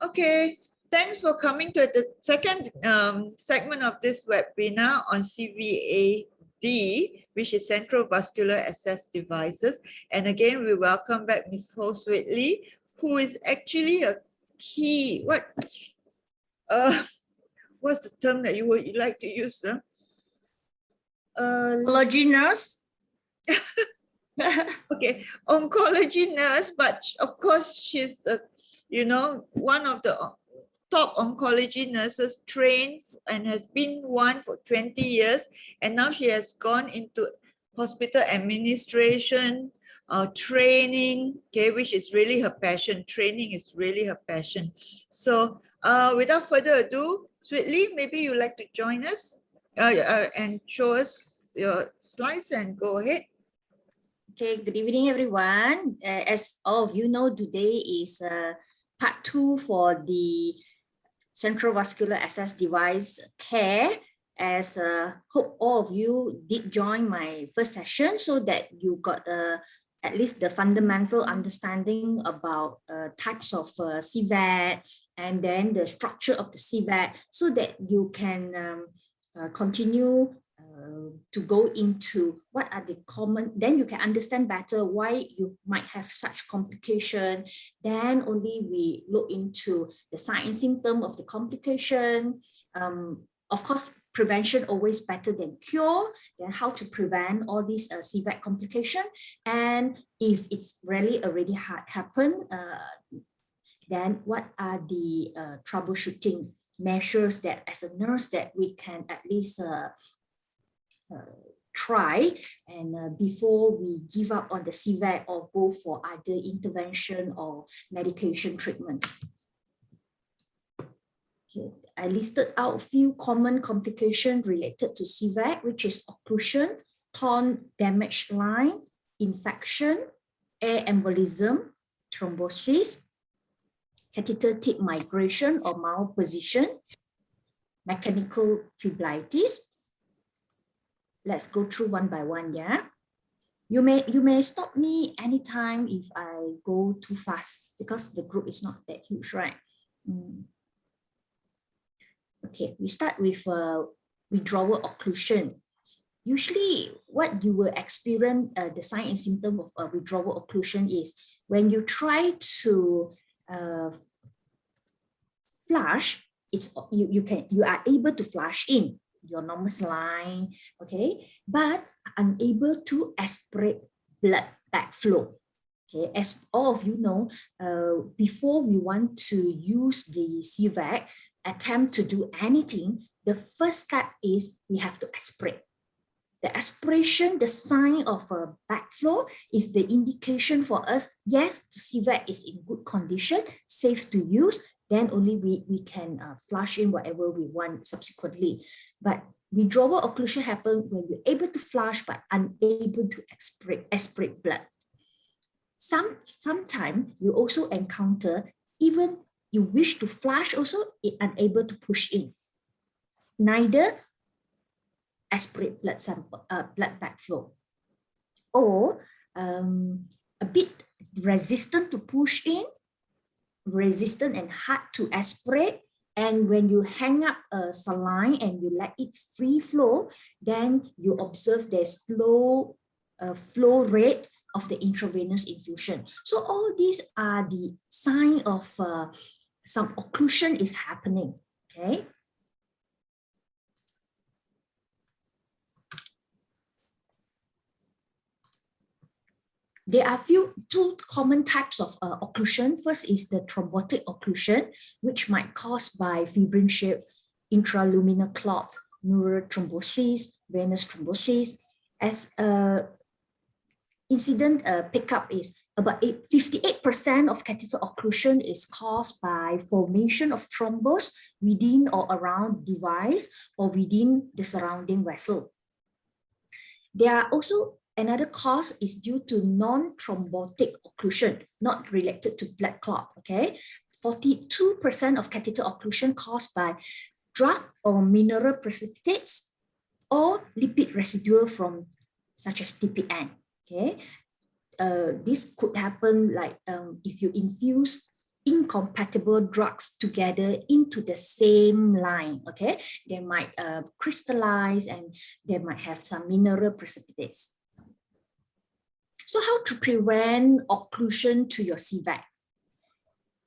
Okay, thanks for coming to the second segment of this webinar on CVAD, which is Central Vascular Access Devices. And again, we welcome back Ms. Ho Swet Lee, who is actually a key, what's the term that you would like to use? Oncology nurse. Okay, oncology nurse, but of course she's one of the top oncology nurses, trained and has been one for 20 years, and now she has gone into hospital administration, training, okay, which is really her passion. Training is really her passion. So without further ado, Swet Lee, maybe you'd like to join us and show us your slides, and go ahead. Okay, good evening, everyone. As all of you know, today is part 2 for the Central Vascular Access Device care. As hope all of you did join my first session, so that you got at least the fundamental understanding about types of Cvad, and then the structure of the Cvad, so that you can continue to go into what are the common, then you can understand better why you might have such complication. Then only we look into the sign and symptom of the complication. Of course, prevention always better than cure. Then how to prevent all these Cvad complication, and if it's really already happened, then what are the troubleshooting measures that as a nurse that we can at least try, and before we give up on the Cvad or go for other intervention or medication treatment. Okay, I listed out a few common complications related to Cvad, which is occlusion, torn damaged line, infection, air embolism, thrombosis, catheter tip migration or malposition, mechanical fibilities. Let's go through one by one, yeah? You may stop me anytime if I go too fast, because the group is not that huge, right? Okay, we start with withdrawal occlusion. Usually what you will experience, the sign and symptom of withdrawal occlusion is when you try to flush, you are able to flush in your normal line, okay, but unable to aspirate blood backflow. Okay, as all of you know, before we want to use the Cvad, attempt to do anything, the first step is we have to aspirate. The aspiration, the sign of a backflow, is the indication for us, yes, the Cvad is in good condition, safe to use, then only we can flush in whatever we want subsequently. But withdrawal occlusion happens when you're able to flush but unable to aspirate blood. Sometimes you also encounter, even you wish to flush also, unable to push in. Neither aspirate blood backflow, or a bit resistant to push in, resistant and hard to aspirate. And when you hang up a saline and you let it free flow, then you observe the slow flow rate of the intravenous infusion. So all these are the sign of some occlusion is happening, okay? There are two common types of occlusion. First is the thrombotic occlusion, which might caused by fibrin-shaped intraluminal clot, neurothrombosis, venous thrombosis. As incident pickup is about 58% of catheter occlusion is caused by formation of thrombus within or around device or within the surrounding vessel. There are also another cause is due to non-thrombotic occlusion, not related to blood clot, okay? 42% of catheter occlusion caused by drug or mineral precipitates or lipid residual from such as TPN, okay? This could happen like if you infuse incompatible drugs together into the same line, okay? They might crystallize and they might have some mineral precipitates. So how to prevent occlusion to your Cvad?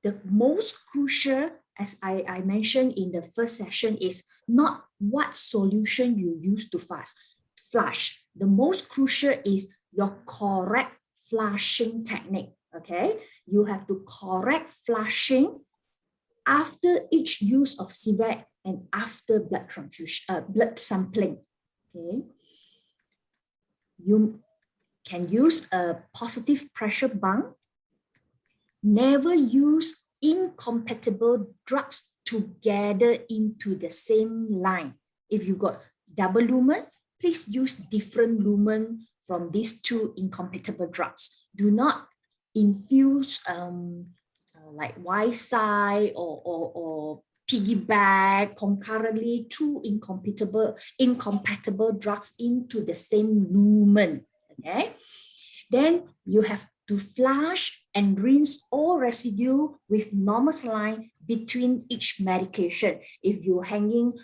The most crucial, as I mentioned in the first session, is not what solution you use to flush. The most crucial is your correct flushing technique, okay? You have to correct flushing after each use of Cvad and after blood transfusion, blood sampling, okay? You can use a positive pressure bunk. Never use incompatible drugs together into the same line. If you got double lumen, please use different lumen from these two incompatible drugs. Do not infuse like Y-side or piggyback concurrently two incompatible drugs into the same lumen. Okay, then you have to flush and rinse all residue with normal saline between each medication. If you're hanging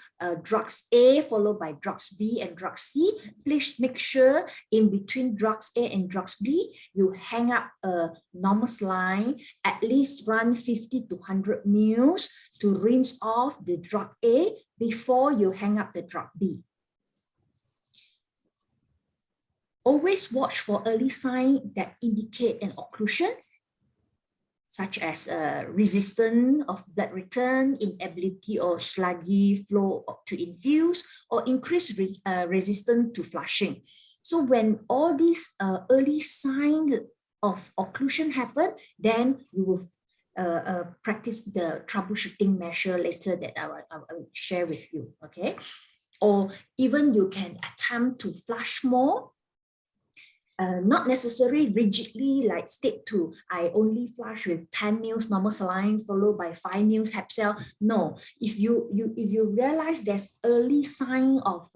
drugs A followed by drugs B and drugs C, please make sure in between drugs A and drugs B, you hang up a normal saline, at least run 50 to 100 mL to rinse off the drug A before you hang up the drug B. Always watch for early signs that indicate an occlusion, such as resistance of blood return, inability or sluggy flow to infuse, or increased resistance to flushing. So when all these early signs of occlusion happen, then you will practice the troubleshooting measure later that I will share with you, okay? Or even you can attempt to flush more. Not necessarily rigidly like stick to I only flush with 10 mL normal saline followed by 5 mL Hepcel. No, if you realize there's early sign of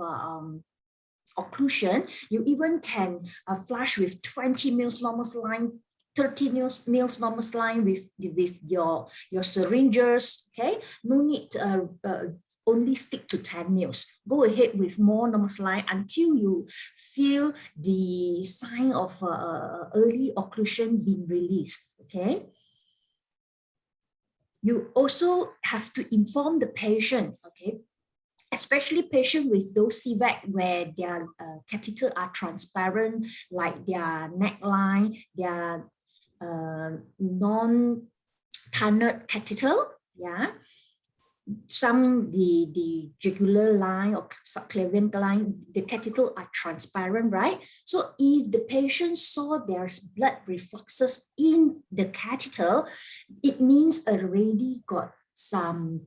occlusion, you even can flush with 20 mL normal saline, 30 mL normal saline with your syringes. Okay, no need to only stick to 10 mL. Go ahead with more normal saline until you feel the sign of early occlusion being released, okay? You also have to inform the patient, okay? Especially patients with those Cvad where their catheter are transparent, like their neckline, their non-tunneled catheter, yeah? Some the jugular line or subclavian line, the catheter are transparent, right? So if the patient saw there's blood refluxes in the catheter, it means already got some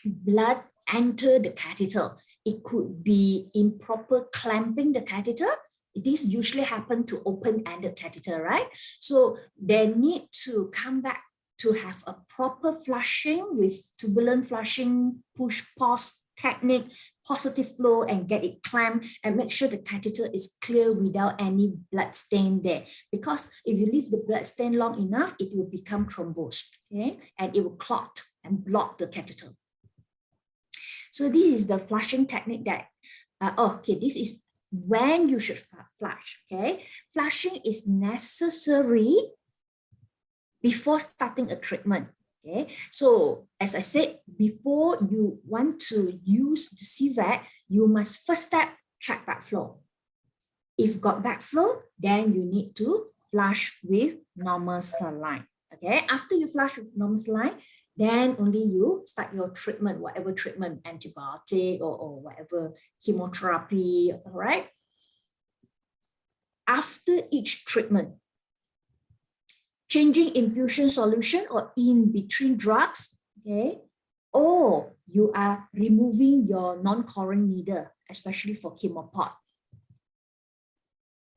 blood enter the catheter. It could be improper clamping the catheter. This usually happen to open-ended catheter, right? So they need to come back to have a proper flushing with turbulent flushing, push-pause technique, positive flow, and get it clamped and make sure the catheter is clear without any blood stain there. Because if you leave the blood stain long enough, it will become thrombosed, okay? And it will clot and block the catheter. So this is the flushing technique that, okay, this is when you should flush, okay? Flushing is necessary before starting a treatment, okay? So as I said, before you want to use the Cvad, you must first step, check backflow. If got backflow, then you need to flush with normal saline, okay? After you flush with normal saline, then only you start your treatment, whatever treatment, antibiotic or whatever chemotherapy, all right? After each treatment, changing infusion solution or in between drugs, okay? Or you are removing your non-coring needle, especially for chemopod.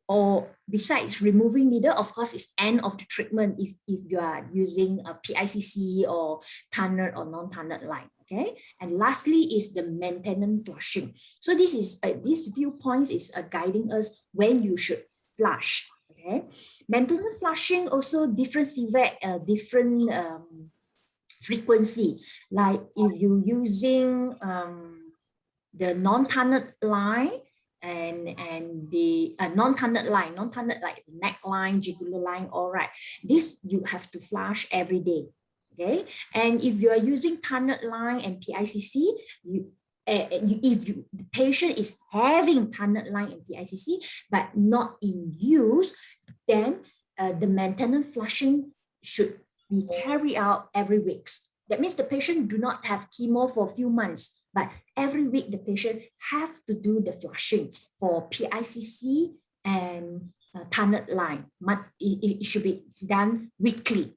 Or besides removing needle, of course, it's end of the treatment if you are using a PICC or tunnel or non-tunnel line, okay? And lastly is the maintenance flushing. So this is these few points is guiding us when you should flush. Okay, maintenance flushing also different Cvad, different frequency. Like if you're using the non-tunneled line and the non-tunneled line, like neckline, jugular line, all right. This you have to flush every day, okay? And if you are using tunneled line and PICC, the patient is having tunneled line and PICC but not in use, then the maintenance flushing should be carried out every week. That means the patient do not have chemo for a few months, but every week the patient have to do the flushing for PICC and tunneled line. It should be done weekly.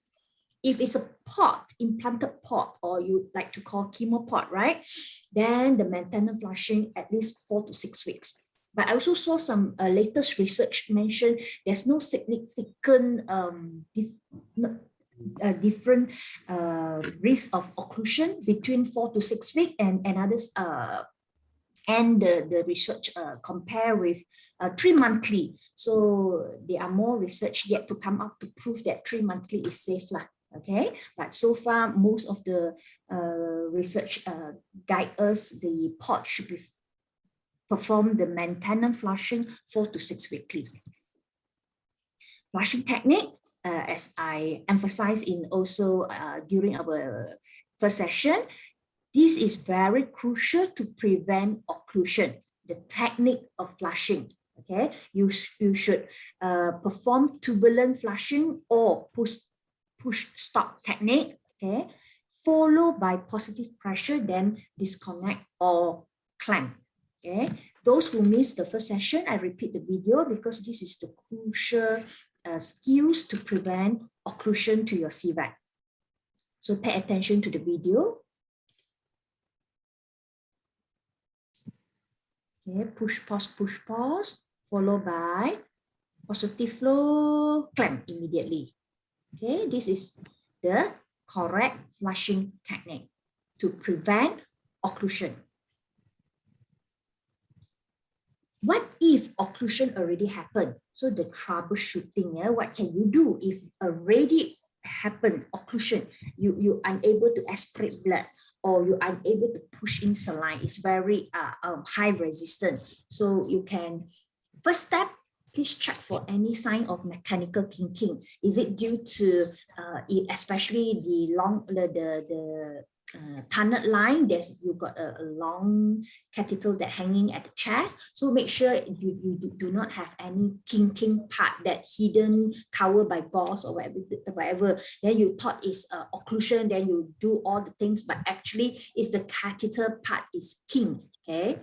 If it's a pot, implanted pot, or you like to call chemo pot, right? Then the maintenance flushing at least 4 to 6 weeks. But I also saw some latest research mention there's no significant different risk of occlusion between 4 to 6 weeks and others. And the research compare with 3 monthly. So there are more research yet to come up to prove that 3 monthly is safe lah. Okay, but so far most of the research guide us the pot should be perform the maintenance flushing 4 to 6 weekly. Flushing technique, as I emphasized in also during our first session, this is very crucial to prevent occlusion, the technique of flushing. Okay, you should perform turbulent flushing or push stop technique, okay, followed by positive pressure, then disconnect or clamp. Okay, those who missed the first session, I repeat the video because this is the crucial skills to prevent occlusion to your Cvad. So pay attention to the video. Okay, push, pause, followed by positive flow, clamp immediately. Okay, this is the correct flushing technique to prevent occlusion. What if occlusion already happened? So the troubleshooting, what can you do if already happened occlusion? You're unable to aspirate blood or you're unable to push in saline. It's very high resistance. So you can, first step, please check for any sign of mechanical kinking. Is it due to, especially the tunneled line? You've got a long catheter that hanging at the chest. So make sure you do not have any kinking part that hidden, covered by gauze or whatever. Then you thought is occlusion, then you do all the things, but actually it's the catheter part is kinked. Okay.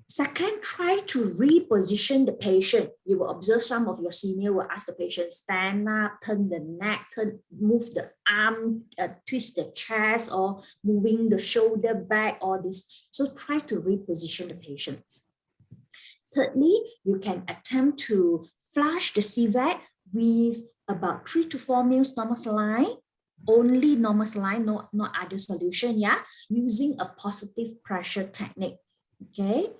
Second, try to reposition the patient. You will observe some of your senior will ask the patient, stand up, turn the neck, move the arm, twist the chest, or moving the shoulder back, all this. So try to reposition the patient. Thirdly, you can attempt to flush the Cvad with about 3 to 4 ml normal saline, only normal saline, not other solution, yeah, using a positive pressure technique. Okay.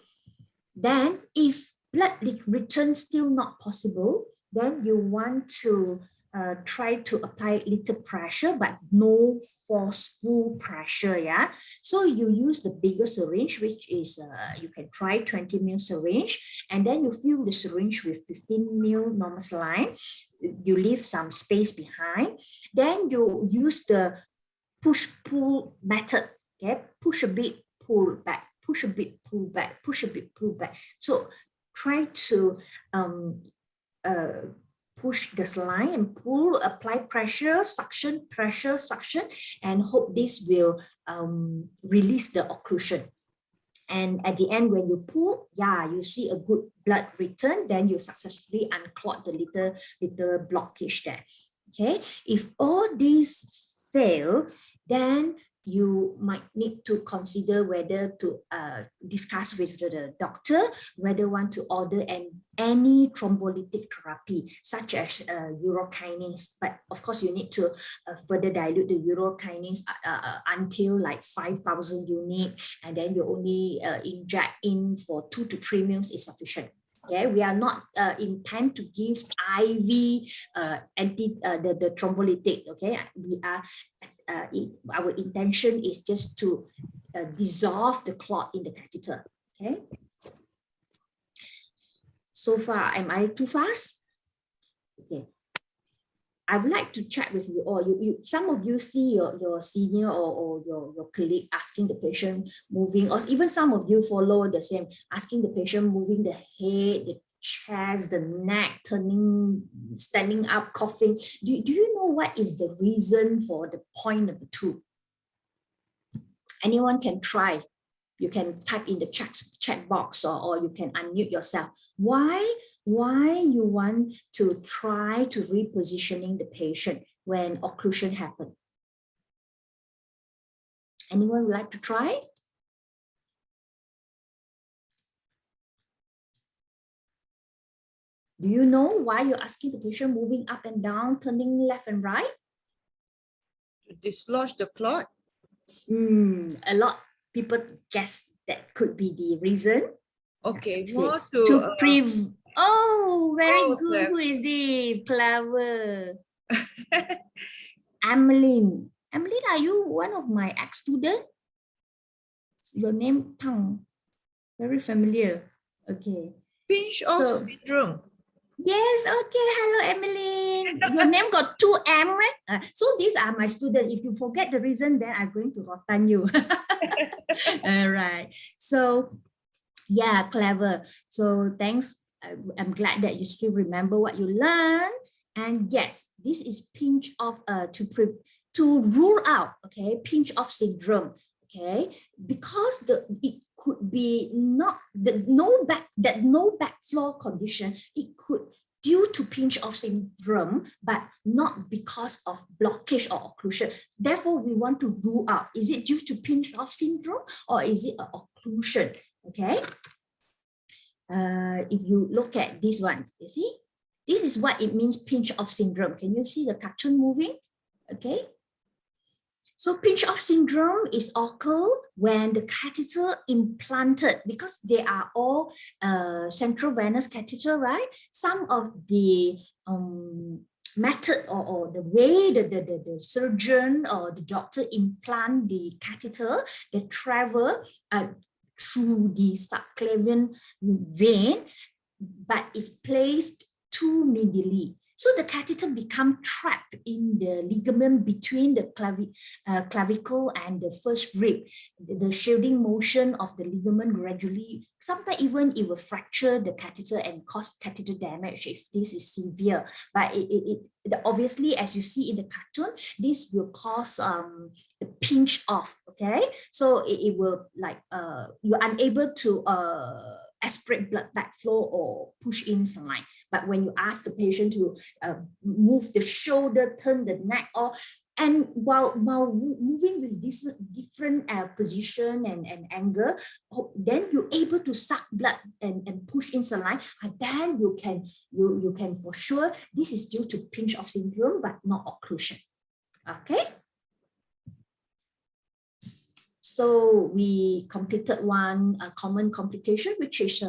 Then if blood return still not possible, then you want to try to apply little pressure, but no forceful pressure, yeah? So you use the bigger syringe, which is, you can try 20 ml syringe, and then you fill the syringe with 15 ml normal saline. You leave some space behind. Then you use the push-pull method, okay? Push a bit, pull back. Push a bit, pull back, push a bit, pull back. So try to push the saline and pull, apply pressure, suction, and hope this will release the occlusion. And at the end, when you pull, yeah, you see a good blood return, then you successfully unclog the little blockage there. Okay, if all these fail, then you might need to consider whether to discuss with the doctor, whether want to order any thrombolytic therapy, such as urokinase. But of course, you need to further dilute the urokinase until like 5,000 units, and then you only inject in for 2 to 3 ml is sufficient. Okay, we are not intend to give IV the thrombolytic. Okay, we are our intention is just to dissolve the clot in the catheter. Okay. So far, am I too fast? Okay. I would like to chat with you, or some of you see your senior or your colleague asking the patient moving, or even some of you follow the same, asking the patient moving the head, the chest, the neck, turning, standing up, coughing. Do you know what is the reason for the point number 2? Anyone can try. You can type in the chat box, or you can unmute yourself. Why you want to try to repositioning the patient when occlusion happen? Anyone would like to try? Do you know why you're asking the patient moving up and down, turning left and right? To dislodge the clot. A lot people guess that could be the reason. Okay, See, more oh, very Oh, good. clever. Who is this? Clever. Emmeline. Emmeline, are you one of my ex-students? Your name, Pang. Very familiar. Okay. pinch off syndrome. Yes, okay. Hello, Emmeline. Your name got 2 M, right? So these are my students. If you forget the reason, then I'm going to rotan you. All right. So, yeah, clever. So thanks. I'm glad that you still remember what you learned. And yes, this is pinch off to rule out, okay, pinch off syndrome. Okay, because it could be no backflow condition. It could due to pinch off syndrome, but not because of blockage or occlusion. Therefore, we want to rule out: is it due to pinch off syndrome or is it an occlusion? Okay. If you look at this one, you see, this is what it means: pinch off syndrome. Can you see the cartoon moving? Okay. So pinch off syndrome is occur when the catheter implanted, because they are all central venous catheter, right? Some of the method or the way the surgeon or the doctor implant the catheter, they travel through the subclavian vein, but is placed too medially. So the catheter become trapped in the ligament between the clavicle and the first rib. The shielding motion of the ligament gradually, sometimes even it will fracture the catheter and cause catheter damage if this is severe. But obviously, as you see in the cartoon, this will cause the pinch off. Okay, so it will like you're unable to aspirate blood backflow or push in sunlight. But when you ask the patient to move the shoulder, turn the neck, and while moving with this different position and angle, then you're able to suck blood and push in sunlight, and then you can for sure this is due to pinch off syndrome but not occlusion. Okay. So we completed one common complication, which is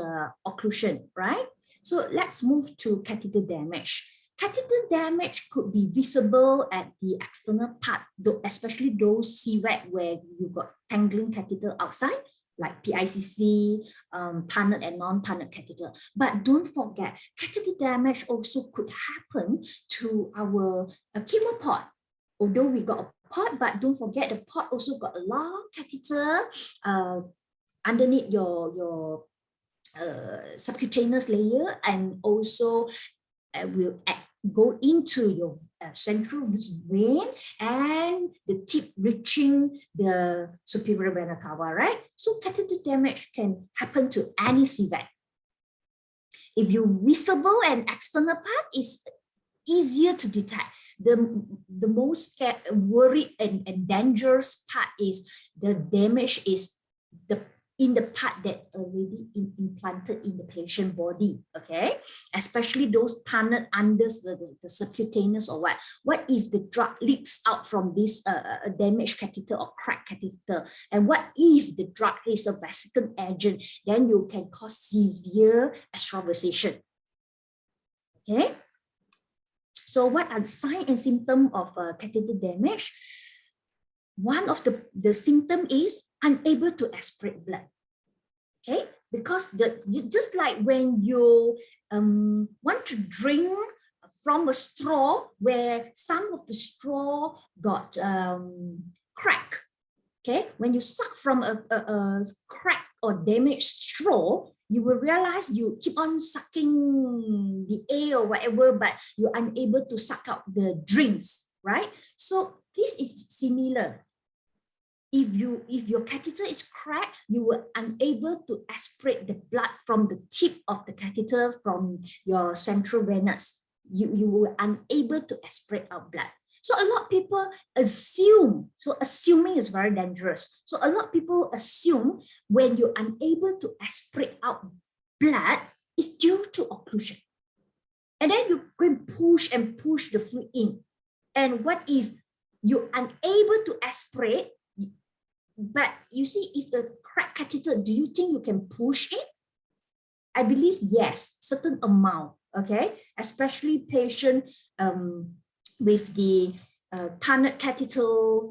occlusion, right? So let's move to catheter damage. Catheter damage could be visible at the external part, especially those Cvad where you got tangling catheter outside, like PICC, tunneled and non-tunneled catheter. But don't forget, catheter damage also could happen to our chemo port. Although we got a port, but don't forget the port also got a long catheter underneath your subcutaneous layer, and also will go into your central vein and the tip reaching the superior vena cava, right? So catheter damage can happen to any Cvad. If you visible and external part is easier to detect. The most worried and dangerous part is the damage is in the part that already implanted in the patient body, okay? Especially those tunneled under the subcutaneous or what. What if the drug leaks out from this damaged catheter or cracked catheter? And what if the drug is a vesicant agent? Then you can cause severe extravasation, okay? So what are the signs and symptoms of catheter damage? one of the symptom is unable to aspirate blood. Okay, because just like when you want to drink from a straw where some of the straw got crack. Okay, when you suck from a cracked or damaged straw, you will realize you keep on sucking the air or whatever, but you're unable to suck out the drinks, right? So this is similar. If your catheter is cracked, you were unable to aspirate the blood from the tip of the catheter from your central venous. You were unable to aspirate out blood. So a lot of people assume, so assuming is very dangerous. So a lot of people assume when you're unable to aspirate out blood, it's due to occlusion. And then you can push and push the fluid in. And what if you're unable to aspirate? But you see, if the cracked catheter, do you think you can push it? I believe yes, certain amount, okay? Especially patient with the tunneled catheter,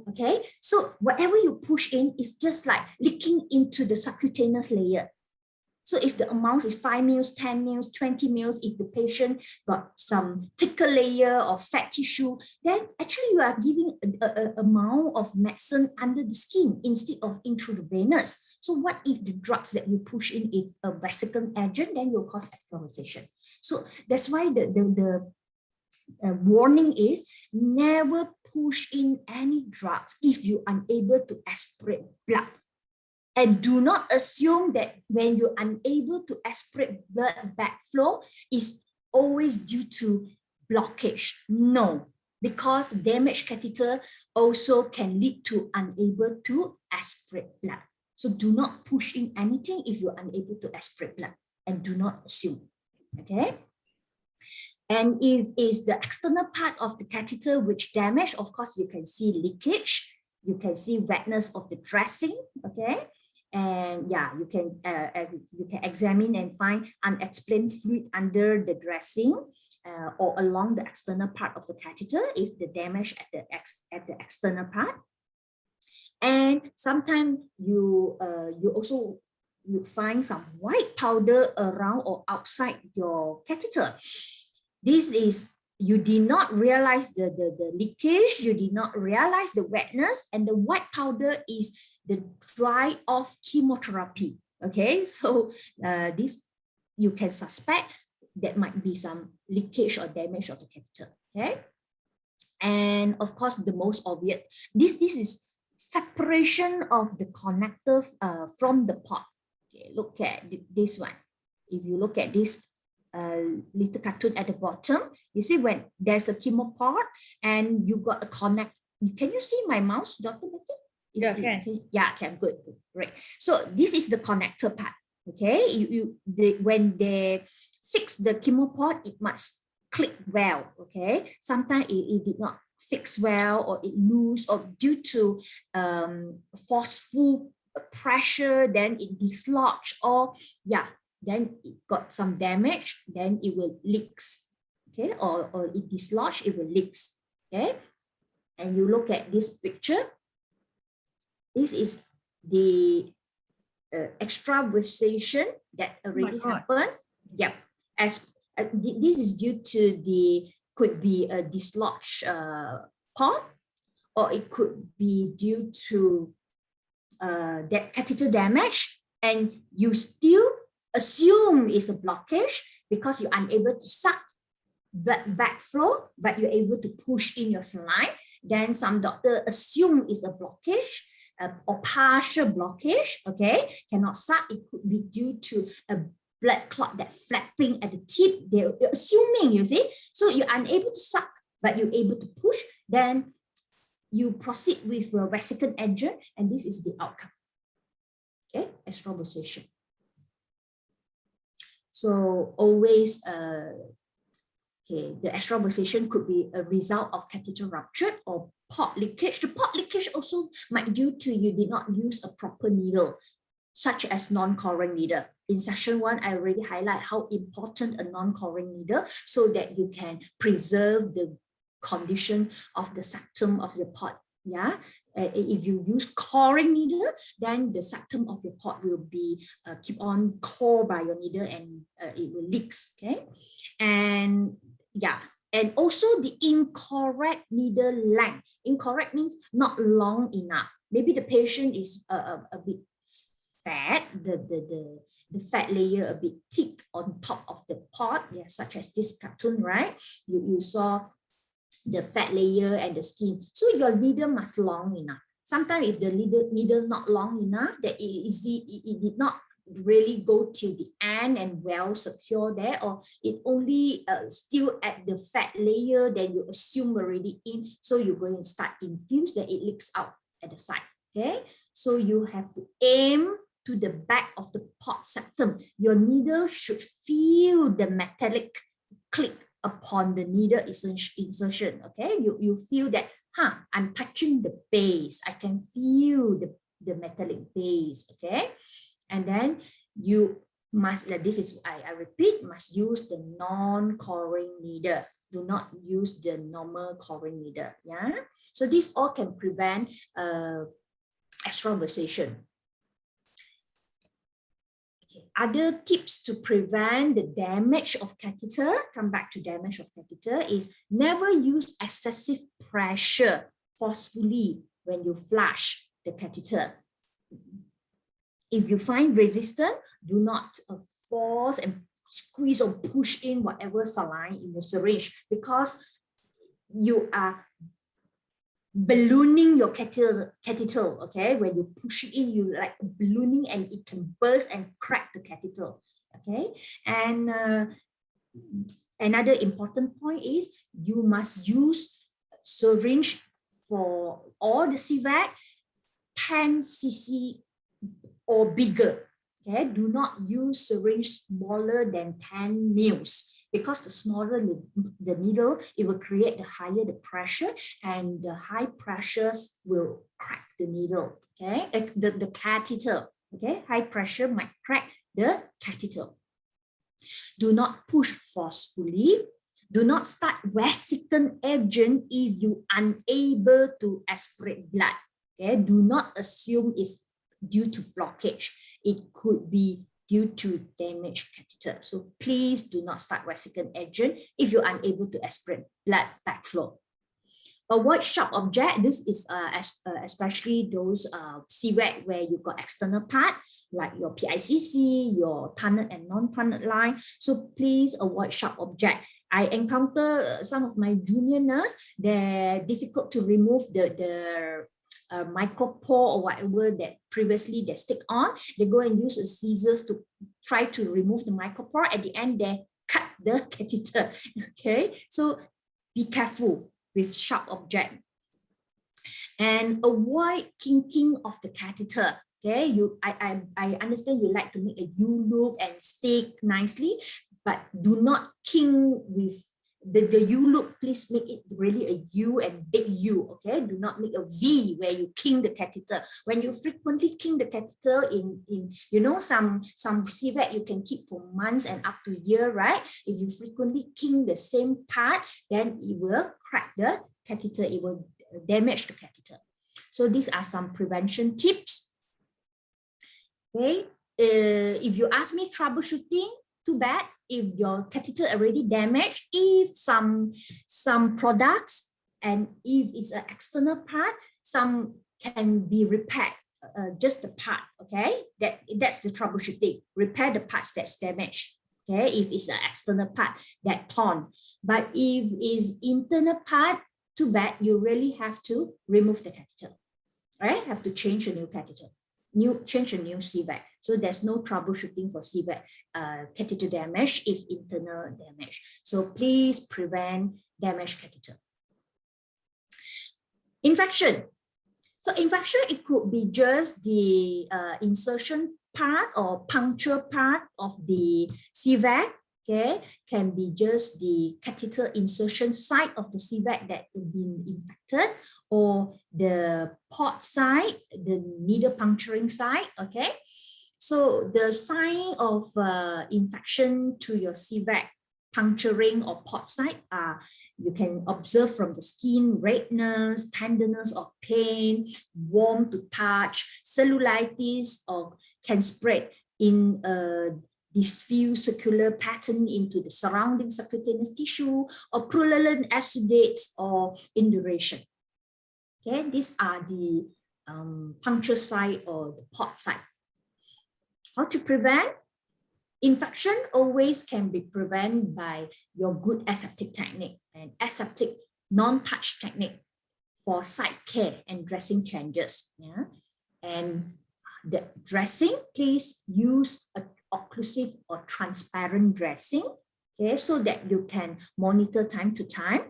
okay? So whatever you push in is just like leaking into the subcutaneous layer. So if the amount is 5 mils, 10 mils, 20 mils, if the patient got some thicker layer of fat tissue, then actually you are giving an amount of medicine under the skin instead of intravenous. So what if the drugs that you push in is a vesicant agent, then you'll cause embolization. So that's why the warning is never push in any drugs if you're unable to aspirate blood. And do not assume that when you're unable to aspirate blood backflow is always due to blockage. No, because damaged catheter also can lead to unable to aspirate blood. So do not push in anything if you're unable to aspirate blood, and do not assume, okay? And if it's the external part of the catheter which damaged, of course, you can see leakage, you can see wetness of the dressing, okay? And yeah, you can examine and find unexplained fluid under the dressing or along the external part of the catheter if the damage at the external part. And sometimes you also find some white powder around or outside your catheter. This is, you did not realize the leakage, you did not realize the wetness, and the white powder is the dry off chemotherapy. Okay, so this you can suspect that might be some leakage or damage of the catheter. Okay, and of course the most obvious, this is separation of the connector from the pot. Okay, look at this one. If you look at this little cartoon at the bottom, you see when there's a chemo pot and you got a connect. Can you see my mouse, Dr. Becky? Yeah, can, good, great. So this is the connector part. Okay, when they fix the chemo pot, it must click well. Okay, sometimes it did not fix well, or it loose, or due to forceful pressure, then it dislodged, or yeah, then it got some damage, then it will leaks. Okay, or it dislodged, it will leaks. Okay, and you look at this picture. This is the extravasation that already happened. Yep. As this is due to the, could be a dislodged pot, or it could be due to that catheter damage, and you still assume it's a blockage because you're unable to suck blood backflow, but you're able to push in your saline. Then some doctor assume it's a blockage. Or partial blockage, okay, cannot suck. It could be due to a blood clot that flapping at the tip. They're assuming, you see. So you're unable to suck, but you're able to push. Then you proceed with a vesicant agent, and this is the outcome. Okay, extravasation. So always, okay, the extravasation could be a result of catheter rupture or pot leakage. The pot leakage also might due to you did not use a proper needle, such as non-coring needle. In section 1, I already highlight how important a non-coring needle, so that you can preserve the condition of the septum of your pot Yeah, if you use coring needle, then the septum of your port will be keep on core by your needle and it will leaks. Okay, and yeah, and also the incorrect needle length. Incorrect means not long enough. Maybe the patient is a bit fat, the fat layer a bit thick on top of the port, yeah, such as this cartoon, right? You saw the fat layer and the skin. So your needle must long enough. Sometimes if the needle not long enough, that it did not really go till the end and well secure there, or it only still at the fat layer, then you assume already in, so you're going to start infuse, that it leaks out at the side. Okay, so you have to aim to the back of the port septum. Your needle should feel the metallic click upon the needle insertion. Okay, you feel that, I'm touching the base. I can feel the metallic base. Okay, and then you must, this is, I repeat, must use the non-coring needle. Do not use the normal coring needle. Yeah, so this all can prevent extravasation. Other tips to prevent the damage of catheter, come back to damage of catheter, is never use excessive pressure forcefully when you flush the catheter. If you find resistance, do not force and squeeze or push in whatever saline in the syringe, because you are ballooning your catheter, okay? When you push it in, you like ballooning and it can burst and crack the catheter, okay? And another important point is you must use syringe for all the Cvad 10 cc or bigger, okay? Do not use syringe smaller than 10 mils. Because the smaller the needle, it will create the higher the pressure, and the high pressures will crack the needle, okay? The catheter, okay? High pressure might crack the catheter. Do not push forcefully. Do not start vesicant agent if you are unable to aspirate blood, okay? Do not assume it's due to blockage. It could be due to damaged catheter. So please do not start vesicant agent if you're unable to aspirate blood backflow. Avoid sharp object. This is especially those Cvad where you got external part, like your PICC, your tunnel and non-tunnel line. So please avoid sharp object. I encounter some of my junior nurse, they're difficult to remove the micropore or whatever that previously they stick on. They go and use a scissors to try to remove the micropore. At the end, they cut the catheter. Okay, so be careful with sharp object and avoid kinking of the catheter. Okay, I understand you like to make a U loop and stick nicely, but do not kink with the U loop. Please make it really a U and big U, okay? Do not make a V where you kink the catheter. When you frequently kink the catheter in you know, some Cvad you can keep for months and up to a year, right? If you frequently kink the same part, then it will crack the catheter, it will damage the catheter. So these are some prevention tips. Okay, if you ask me troubleshooting, too bad. If your catheter already damaged, if some products, and if it's an external part, some can be repaired, just the part, okay? That's the troubleshooting. Repair the parts that's damaged, okay? If it's an external part that torn. But if it's internal part, too bad, you really have to remove the catheter, right? Have to change a new catheter. Change a new Cvad. So there's no troubleshooting for Cvad catheter damage if internal damage. So please prevent damaged catheter. Infection. So infection, it could be just the insertion part or puncture part of the Cvad. Okay, can be just the catheter insertion site of the Cvad that has been infected, or the port site, the needle puncturing site. Okay, so the sign of infection to your Cvad puncturing or port site are You can observe from the skin redness, tenderness or pain, warm to touch, cellulitis, or can spread in a diffuse circular pattern into the surrounding subcutaneous tissue, or purulent exudates or induration. Okay, these are the puncture site or the pot site. How to prevent? Infection always can be prevented by your good aseptic technique and aseptic non-touch technique for site care and dressing changes. Yeah, and the dressing, please use a occlusive or transparent dressing, okay, so that you can monitor time to time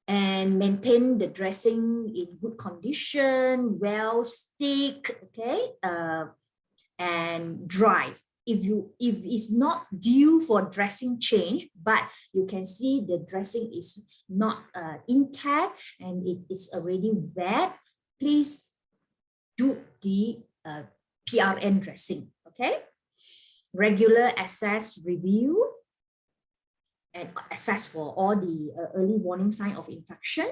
and maintain the dressing in good condition, well stick, okay, and dry. If it's not due for dressing change, but you can see the dressing is not intact and it is already wet, please do the PRN dressing. Okay, regular access review and assess for all the early warning sign of infection,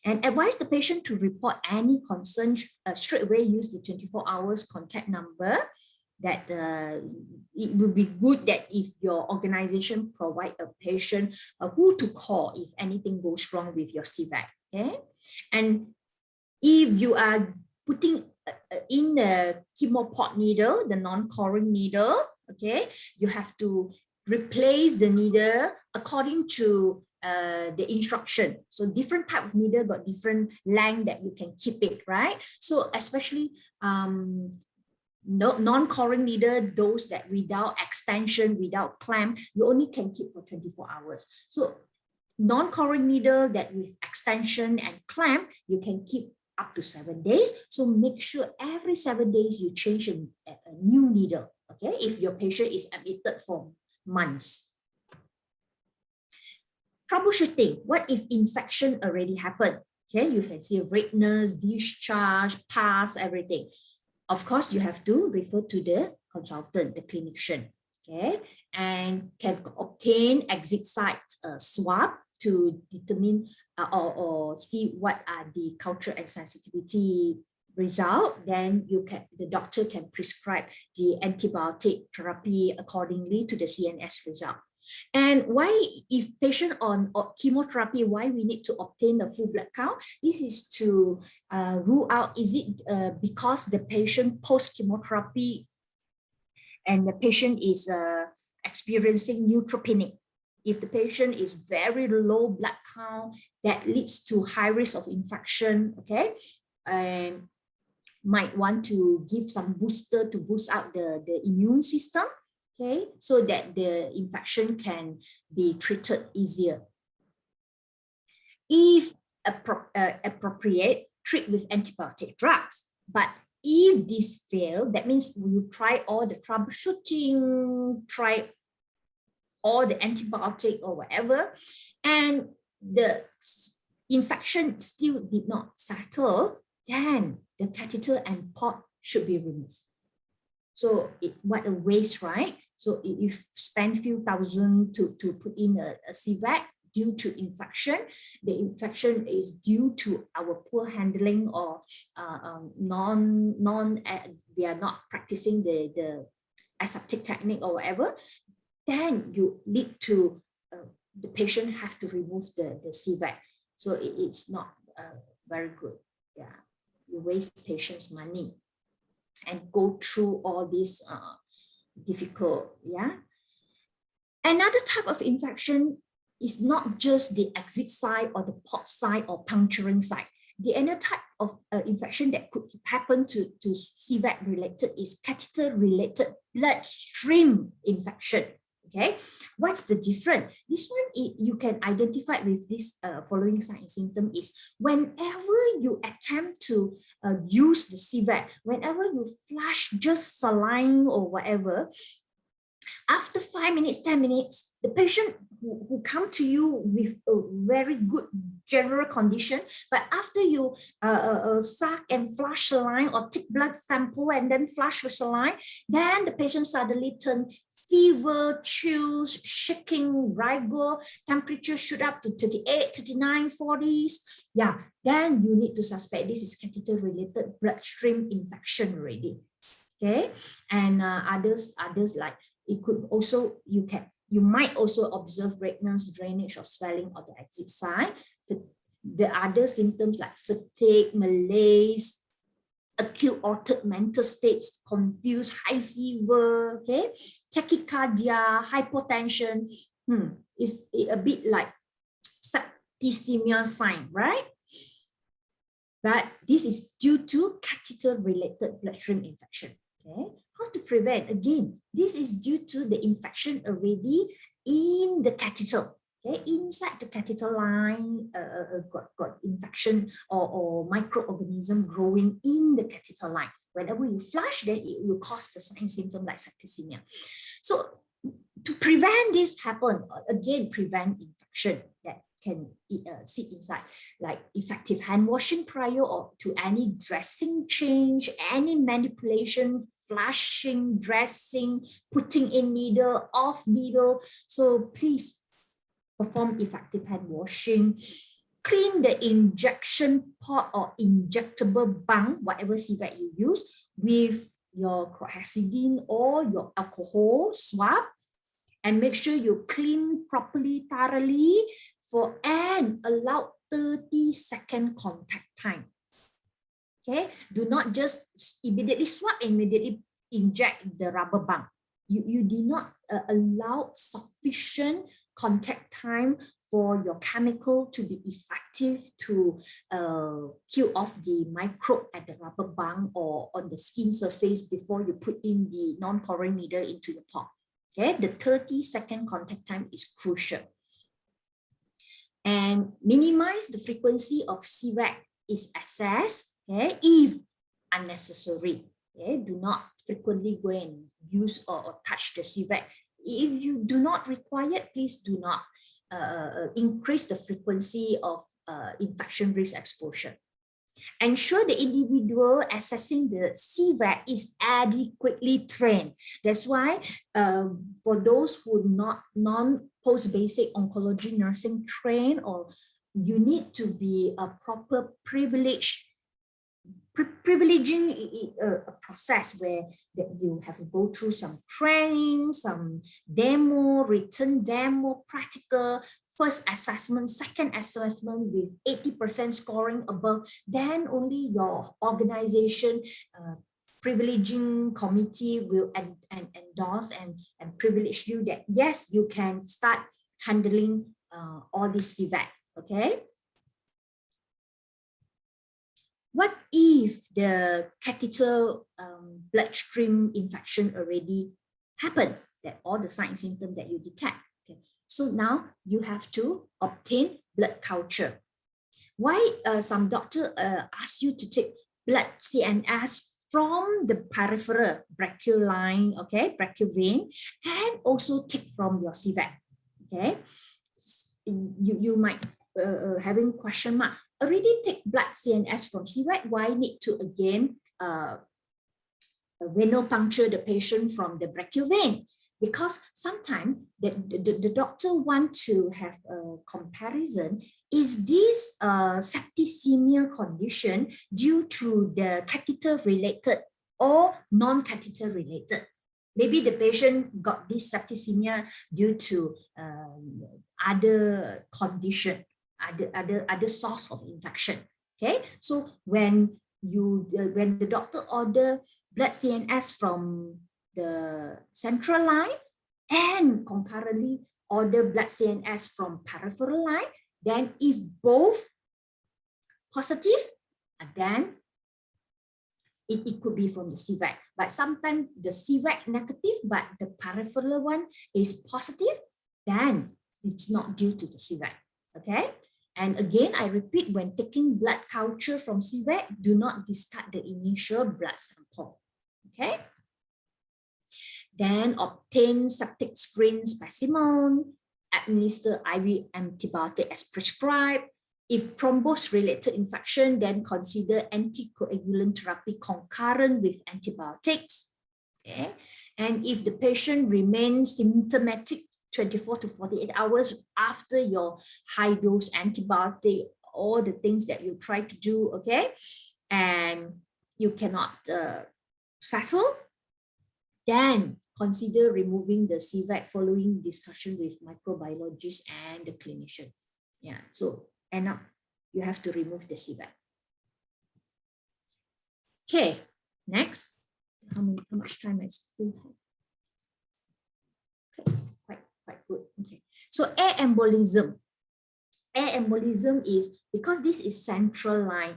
and advise the patient to report any concerns straight away. Use the 24 hours contact number. That it would be good that if your organization provide a patient who to call if anything goes wrong with your CVAC. Okay, and if you are putting in the chemoport needle, the non-coring needle, okay, you have to replace the needle according to the instruction. So different type of needle got different length that you can keep it, right? So especially non-coring needle, those that without extension, without clamp, you only can keep for 24 hours. So non-coring needle that with extension and clamp, you can keep up to 7 days. So make sure every 7 days you change a new needle, okay, if your patient is admitted for months. Troubleshooting. What if infection already happened? Okay, you can see redness, discharge, pus, everything. Of course, you have to refer to the consultant, the clinician, okay, and can obtain exit site swab to determine or see what are the culture and sensitivity result. Then the doctor can prescribe the antibiotic therapy accordingly to the CNS result. And why, if patient on chemotherapy, why we need to obtain the full blood count? This is to rule out, is it because the patient post chemotherapy and the patient is experiencing neutropenic. If the patient is very low blood count, that leads to high risk of infection, okay, and might want to give some booster to boost out the immune system, okay, so that the infection can be treated easier. If appropriate, treat with antibiotic drugs. But if this fail, that means you try all the troubleshooting, try all the antibiotic or whatever, and the infection still did not settle, then the catheter and port should be removed. So what a waste, right? So if you spend few thousand to put in a CVAC due to infection, the infection is due to our poor handling or we are not practicing the aseptic technique or whatever, then you lead to the patient have to remove the CVAC. So it's not very good. Yeah, you waste patients' money and go through all this difficult. Yeah. Another type of infection is not just the exit site or the port site or puncturing site. The other type of infection that could happen to CVAC related is catheter related bloodstream infection. Okay, what's the difference? This one you can identify with this following sign and symptom is whenever you attempt to use the CVAC, whenever you flush just saline or whatever, after 5 minutes, 10 minutes, the patient who come to you with a very good general condition, but after you suck and flush saline or take blood sample and then flush with saline, then the patient suddenly turn fever, chills, shaking, rigor, temperature shoot up to 38, 39, 40s, yeah, then you need to suspect this is catheter-related bloodstream infection already. Okay, and others like it could also, you might also observe redness, drainage, or swelling of the exit site. The other symptoms like fatigue, malaise, acute altered mental states, confused, high fever, okay, tachycardia, hypotension, is a bit like septicemia sign, right? But this is due to catheter-related bloodstream infection. Okay, how to prevent? Again, this is due to the infection already in the catheter. Okay, inside the catheter line, got infection or microorganism growing in the catheter line. Whenever you flush, then it will cause the sign symptom like septicemia. So to prevent this happen, again, prevent infection that can sit inside, like effective hand washing prior or to any dressing change, any manipulation, flushing, dressing, putting in needle, off needle. So please perform effective hand washing. Clean the injection pot or injectable bung, whatever Cvad you use, with your chlorhexidine or your alcohol swab, and make sure you clean properly, thoroughly, and allow 30-second contact time. Okay, do not just immediately swab and immediately inject the rubber band. You do not allow sufficient contact time for your chemical to be effective to kill off the microbe at the rubber band or on the skin surface before you put in the non-pouring needle into the pot. Okay, the 30-second contact time is crucial. And minimize the frequency of Cvad is assessed, okay, if unnecessary. Okay, do not frequently go and use or touch the Cvad. If you do not require it, please do not increase the frequency of infection risk exposure. Ensure the individual assessing the Cvad is adequately trained. That's why for those who not non-post-basic oncology nursing trained, or you need to be a proper privileging a process where you have to go through some training, some demo, written demo, practical, first assessment, second assessment with 80% scoring above, then only your organization privileging committee will endorse and privilege you that yes, you can start handling all this Cvad, okay? What if the catheter bloodstream infection already happened, that all the signs and symptoms that you detect? Okay. So now you have to obtain blood culture. Why some doctor ask you to take blood CNS from the peripheral brachial line, okay, brachial vein, and also take from your Cvad, okay? You might having question mark. Already take blood CNS from Cvad, why need to again venopuncture the patient from the brachial vein? Because sometimes the doctor want to have a comparison. Is this septicemia condition due to the catheter related or non-catheter related? Maybe the patient got this septicemia due to other condition, other source of infection. Okay, so when the doctor order blood CNS from the central line and concurrently order blood CNS from peripheral line, then if both positive, then it could be from the Cvad. But sometimes the Cvad negative, but the peripheral one is positive, then it's not due to the Cvad. Okay. And again, I repeat, when taking blood culture from Cvad, do not discard the initial blood sample. Okay. Then obtain septic screen specimen, administer IV antibiotic as prescribed. If thrombus-related infection, then consider anticoagulant therapy concurrent with antibiotics. Okay. And if the patient remains symptomatic 24 to 48 hours after your high dose antibiotic, all the things that you try to do, okay, and you cannot settle, then consider removing the Cvad following discussion with microbiologist and the clinician. Yeah, so end up you have to remove the Cvad. Okay, next. How much time I still have? Okay, quite good. Okay, so air embolism. Air embolism is because this is central line,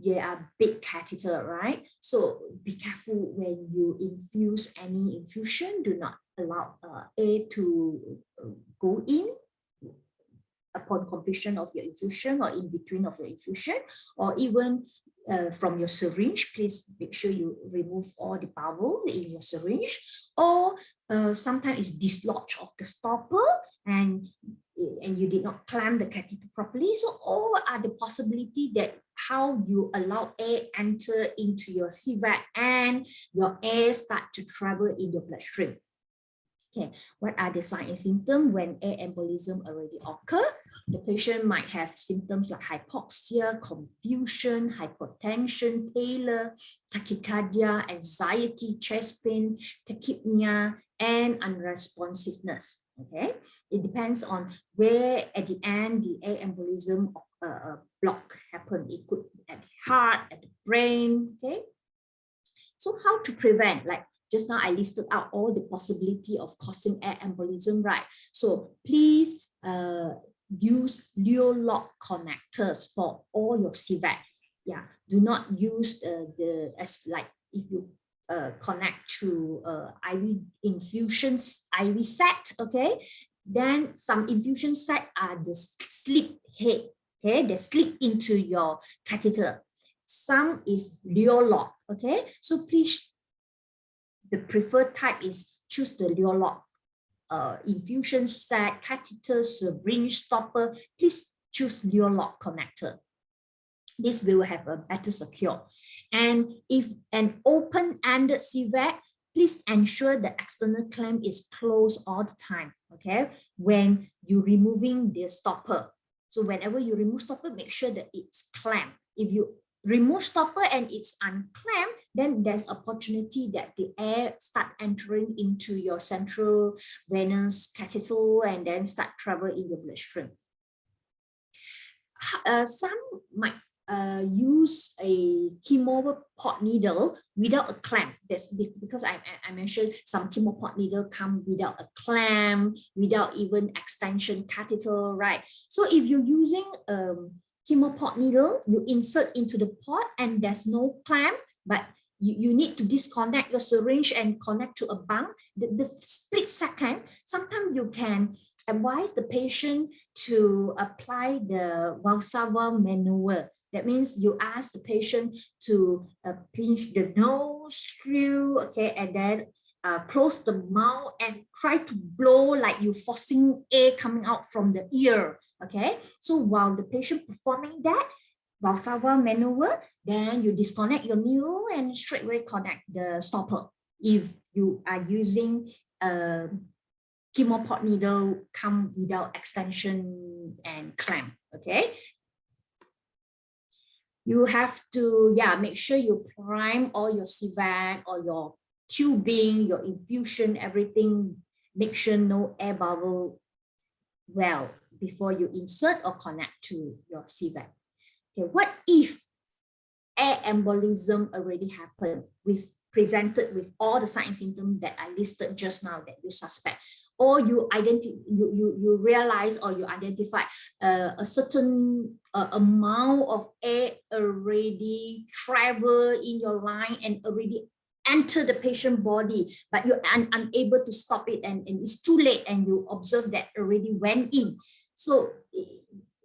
they are big catheter, right? So be careful when you infuse any infusion. Do not allow air to go in upon completion of your infusion or in between of your infusion, or even from your syringe. Please make sure you remove all the bubble in your syringe, or sometimes it's dislodged of the stopper and you did not clamp the catheter properly. So all are the possibility that how you allow air enter into your Cvad and your air start to travel in your bloodstream. Okay, what are the signs and symptoms when air embolism already occur? The patient might have symptoms like hypoxia, confusion, hypotension, pallor, tachycardia, anxiety, chest pain, tachypnea, and unresponsiveness. Okay, it depends on where at the end the air embolism block happened. It could be at the heart, at the brain. Okay, so how to prevent? Like just now I listed out all the possibility of causing air embolism, right? So please use Leo lock connectors for all your Cvad. Yeah, do not use as like if you connect to IV infusions, IV set, okay? Then some infusion set are the slip head, okay? They slip into your catheter. Some is Leo lock, okay? So please, the preferred type is choose the Leo lock. Infusion set, catheter, syringe stopper, please choose Leo lock connector. This will have a better secure. And if an open-ended Cvad, please ensure the external clamp is closed all the time, okay? When you're removing the stopper. So whenever you remove stopper, make sure that it's clamped. If you remove stopper and it's unclamped, then there's opportunity that the air start entering into your central venous catheter and then start travel in your bloodstream. Some might use a chemo pot needle without a clamp. That's because I mentioned some chemo pot needle come without a clamp, without even extension catheter, right? So if you're using chemo pot needle, you insert into the pot and there's no clamp, but you need to disconnect your syringe and connect to a bunk. The split second, sometimes you can advise the patient to apply the Valsalva maneuver. That means you ask the patient to pinch the nose through, okay, and then close the mouth and try to blow like you forcing air coming out from the ear, okay? So while the patient performing that Valsalva maneuver, then you disconnect your needle and straight away connect the stopper. If you are using chemo pot needle come without extension and clamp, okay? You have to, make sure you prime all your Cvad or your tubing, your infusion, everything. Make sure no air bubble well before you insert or connect to your Cvad. Okay, what if air embolism already happened presented with all the signs and symptoms that I listed just now that you suspect, or you realize or you identify a certain amount of air already travel in your line and already enter the patient body, but you're unable to stop it and it's too late and you observe that already went in. So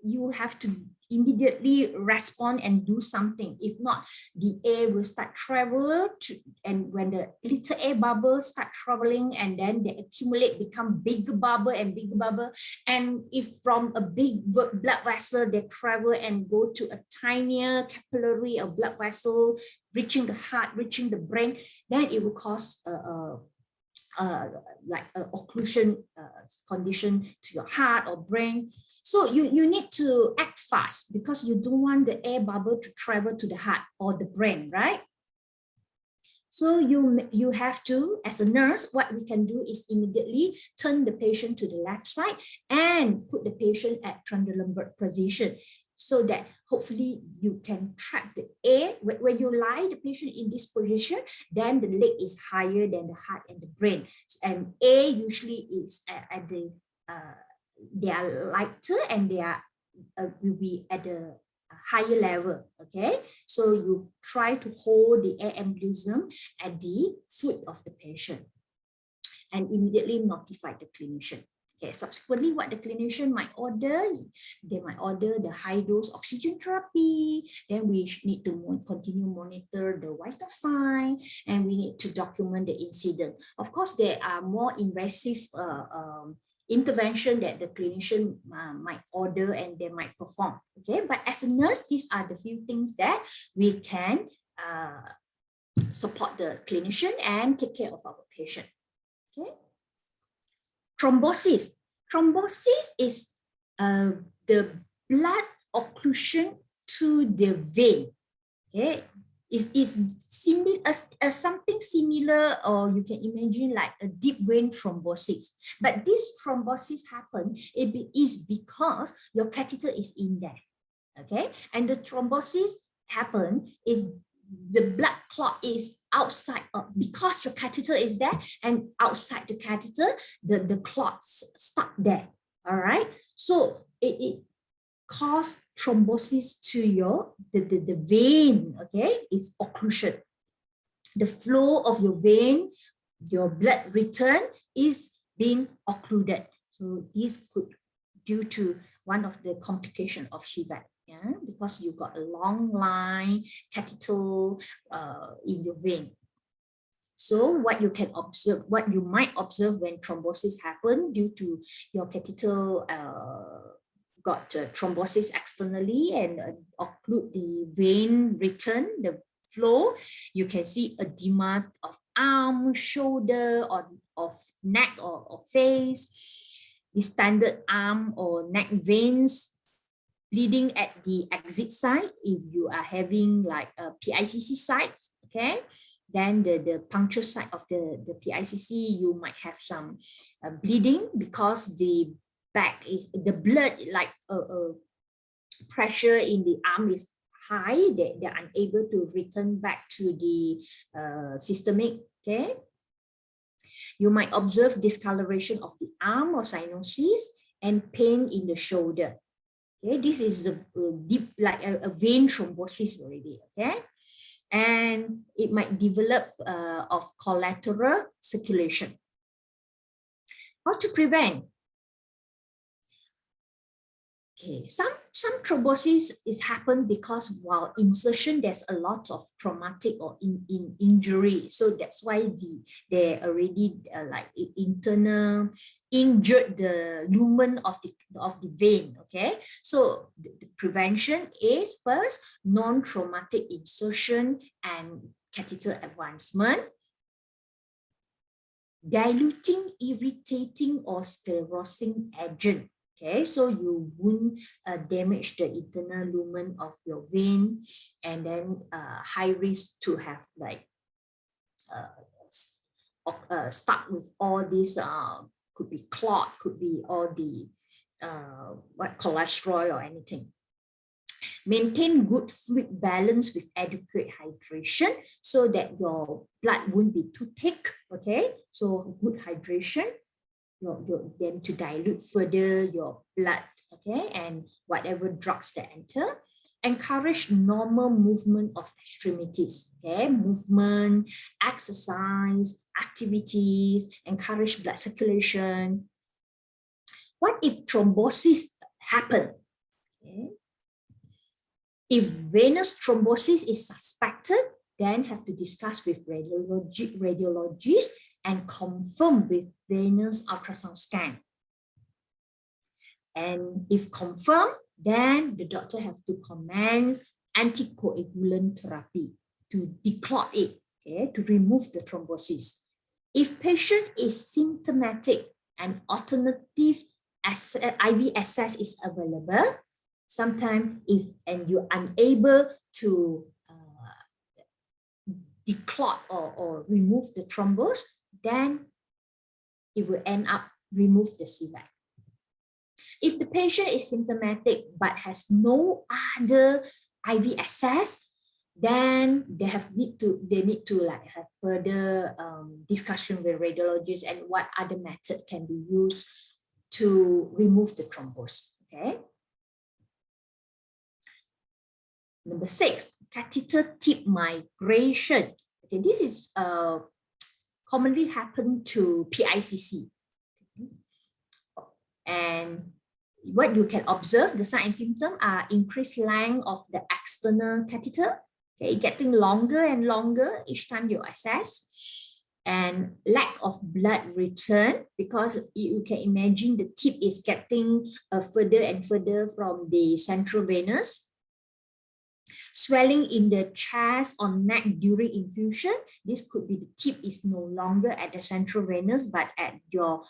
you have to immediately respond and do something. If not, the air will start travel and when the little air bubbles start traveling and then they accumulate, become bigger bubble and bigger bubble. And if from a big blood vessel, they travel and go to a tinier capillary or blood vessel, reaching the heart, reaching the brain, then it will cause like occlusion condition to your heart or brain. So you need to act fast because you don't want the air bubble to travel to the heart or the brain, right? So you have to, as a nurse, what we can do is immediately turn the patient to the left side and put the patient at translumbral position, so that hopefully you can trap the air. When you lie the patient in this position, then the leg is higher than the heart and the brain. And air usually is at the, they are lighter and they are will be at the higher level, okay? So you try to hold the air embolism at the foot of the patient and immediately notify the clinician. Okay, subsequently, what the clinician might order, they might order the high dose oxygen therapy. Then we need to continue monitor the vital sign, and we need to document the incident. Of course, there are more invasive intervention that the clinician might order and they might perform. Okay, but as a nurse, these are the few things that we can support the clinician and take care of our patient. Okay. Thrombosis. Thrombosis is the blood occlusion to the vein. Okay, it is similar as something similar, or you can imagine like a deep vein thrombosis. But this thrombosis happen is because your catheter is in there. Okay, and the thrombosis happen is the blood clot is outside because your catheter is there, and outside the catheter, the clots stuck there. All right, so it cause thrombosis to your the vein. Okay, it's occlusion. The flow of your vein, your blood return is being occluded. So this could due to one of the complications of Cvad. Yeah, because you got a long line catheter in your vein. So what you can observe, what you might observe when thrombosis happen due to your catheter got thrombosis externally and occlude the vein return, the flow, you can see edema of arm, shoulder, or of neck or face, the standard arm or neck veins, bleeding at the exit site if you are having like a PICC sites, okay? Then the puncture site of the PICC, you might have some bleeding because the back is, the blood like pressure in the arm is high, they're unable to return back to the systemic, okay? You might observe discoloration of the arm or synostosis and pain in the shoulder. Okay, this is a deep, like a vein thrombosis already, okay? And it might develop of collateral circulation. How to prevent? Okay, some thrombosis is happen because while insertion, there's a lot of traumatic or injury. So that's why they already like internal injured the lumen of the vein. Okay, so the prevention is first non-traumatic insertion and catheter advancement. Diluting, irritating, or sclerosing agent. Okay, so you won't damage the internal lumen of your vein, and then high risk to have like stuck with all these could be clot, could be all the cholesterol or anything. Maintain good fluid balance with adequate hydration so that your blood won't be too thick. Okay, so good hydration. Then to dilute further your blood, okay, and whatever drugs that enter. Encourage normal movement of extremities, okay, movement, exercise, activities, encourage blood circulation. What if thrombosis happen? Okay. If venous thrombosis is suspected, then have to discuss with radiologists and confirm with venous ultrasound scan. And if confirmed, then the doctor have to commence anticoagulant therapy to declot it, okay, to remove the thrombosis. If patient is symptomatic and alternative IV access is available, sometimes and you're unable to declot or remove the thrombus, then it will end up remove the Cvad. If the patient is symptomatic but has no other IV access, then they need to like have further discussion with radiologists and what other method can be used to remove the thrombus. Okay. Number 6, catheter tip migration. Okay, this is commonly happen to PICC. And what you can observe, the sign and symptom are increased length of the external catheter, okay, getting longer and longer each time you access, and lack of blood return, because you can imagine the tip is getting further and further from the central venous. Swelling in the chest or neck during infusion. This could be the tip is no longer at the central venous, but at your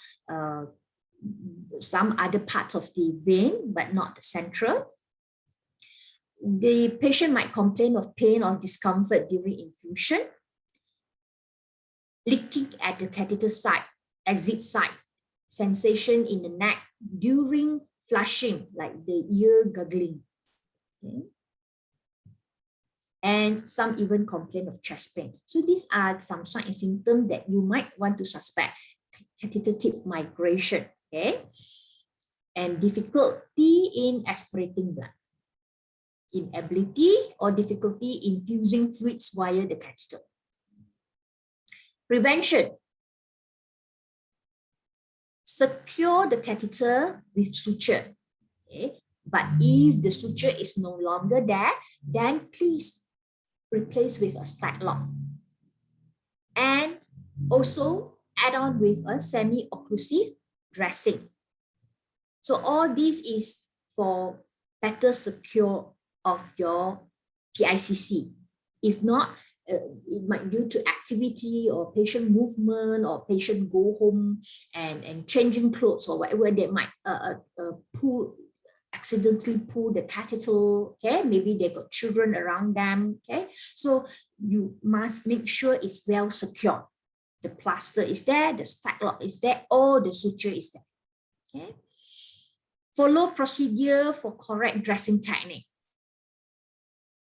some other part of the vein, but not the central. The patient might complain of pain or discomfort during infusion. Leaking at the catheter site, exit site, sensation in the neck during flushing, like the ear gurgling. Okay. And some even complain of chest pain. So these are some signs and symptoms that you might want to suspect catheter tip migration. Okay, and difficulty in aspirating blood, inability or difficulty infusing fluids via the catheter. Prevention. Secure the catheter with suture. Okay, but if the suture is no longer there, then please replace with a stat lock. And also add on with a semi-occlusive dressing. So all this is for better secure of your PICC. If not, it might due to activity or patient movement or patient go home and changing clothes or whatever, they might accidentally pull the catheter. Okay, maybe they got children around them. Okay, so you must make sure it's well secured. The plaster is there, the stat lock is there, or the suture is there. Okay. Follow procedure for correct dressing technique.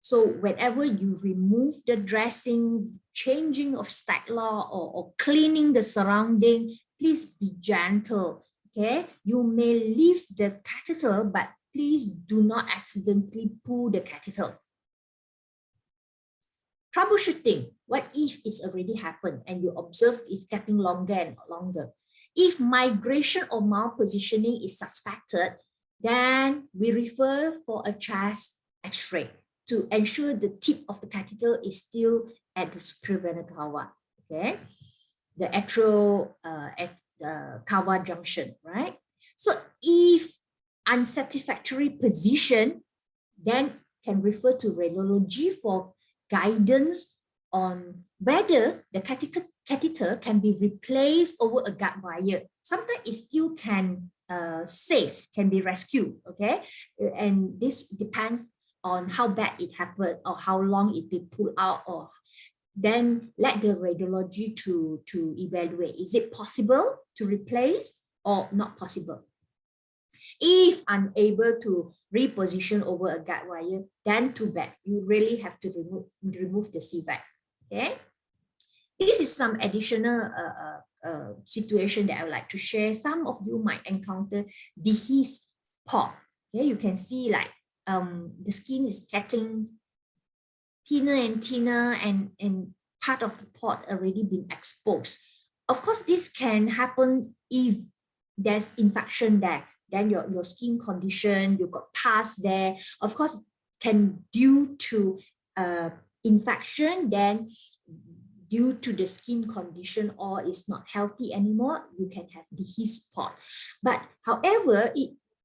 So whenever you remove the dressing, changing of stat lock or cleaning the surrounding, please be gentle. Okay. You may leave the catheter, but please do not accidentally pull the catheter. Troubleshooting. What if it's already happened and you observe it's getting longer and longer? If migration or malpositioning is suspected, then we refer for a chest X-ray to ensure the tip of the catheter is still at the superior vena cava, okay? The atrial cava junction, right? So if unsatisfactory position, then can refer to radiology for guidance on whether the catheter can be replaced over a gut wire. Sometimes it still can save, can be rescued, okay? And this depends on how bad it happened or how long it been pulled out, or then let the radiology to evaluate. Is it possible to replace or not possible? If unable to reposition over a gut wire, then too bad. You really have to remove the Cvad. Okay. This is some additional situation that I would like to share. Some of you might encounter dehisced port. Okay, you can see like the skin is getting thinner and thinner, and part of the port already been exposed. Of course, this can happen if there's infection there. Then your skin condition, you got pus there, of course, can due to infection, then due to the skin condition or is not healthy anymore, you can have dehisced port. But however,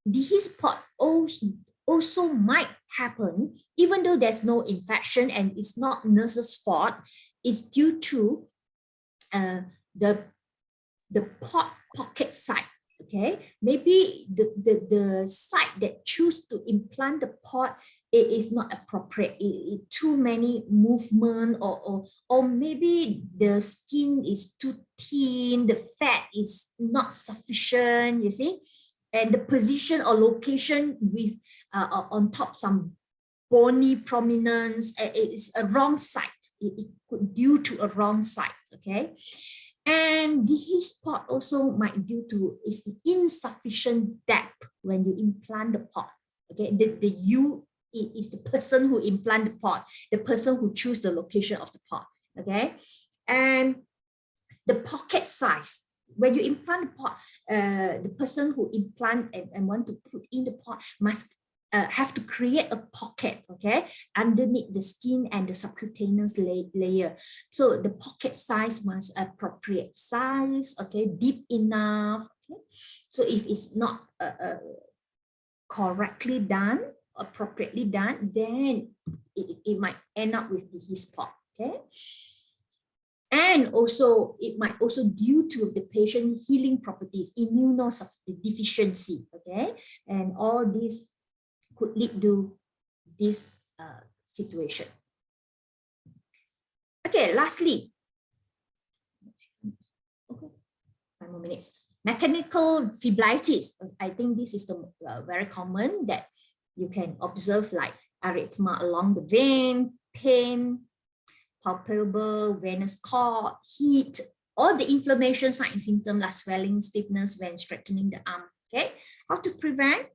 dehisced port also might happen even though there's no infection and it's not nurse's fault. It's due to the pocket site. Okay, maybe the site that choose to implant the pot, it is not appropriate. Too many movement, or maybe the skin is too thin, the fat is not sufficient, you see, and the position or location with on top some bony prominence, it is a wrong site. It could due to a wrong site. Okay. And this pot also might due to is insufficient depth when you implant the pot. Okay, the you is the person who implant the pot, the person who choose the location of the pot. Okay, and the pocket size. When you implant the pot, the person who implant and want to put in the pot must have to create a pocket, okay, underneath the skin and the subcutaneous layer. So the pocket size must appropriate size, okay, deep enough. Okay, so if it's not correctly done, appropriately done, then it might end up with the his pot. Okay. And also, it might also due to the patient healing properties, immunodeficiency, okay? And all these could lead to this situation. Okay, lastly, okay, 5 more minutes. Mechanical fibilities. I think this is the very common that you can observe, like erythema along the vein, pain, palpable venous cord, heat, all the inflammation signs and symptoms like swelling, stiffness when strengthening the arm. Okay, how to prevent?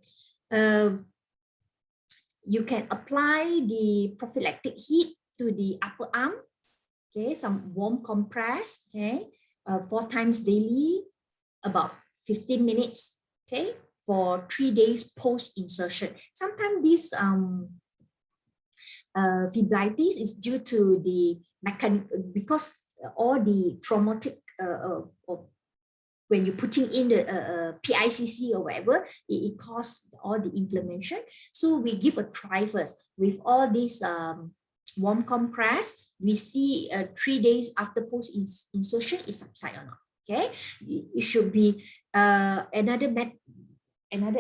You can apply the prophylactic heat to the upper arm. Okay, some warm compress. Okay, 4 times daily, about 15 minutes. Okay, for 3 days post insertion. Sometimes this fibilities is due to the because all the traumatic when you're putting in the PICC or whatever, it causes all the inflammation. So we give a try first with all these warm compress. We see 3 days after post insertion is subside or not. Okay, it should be another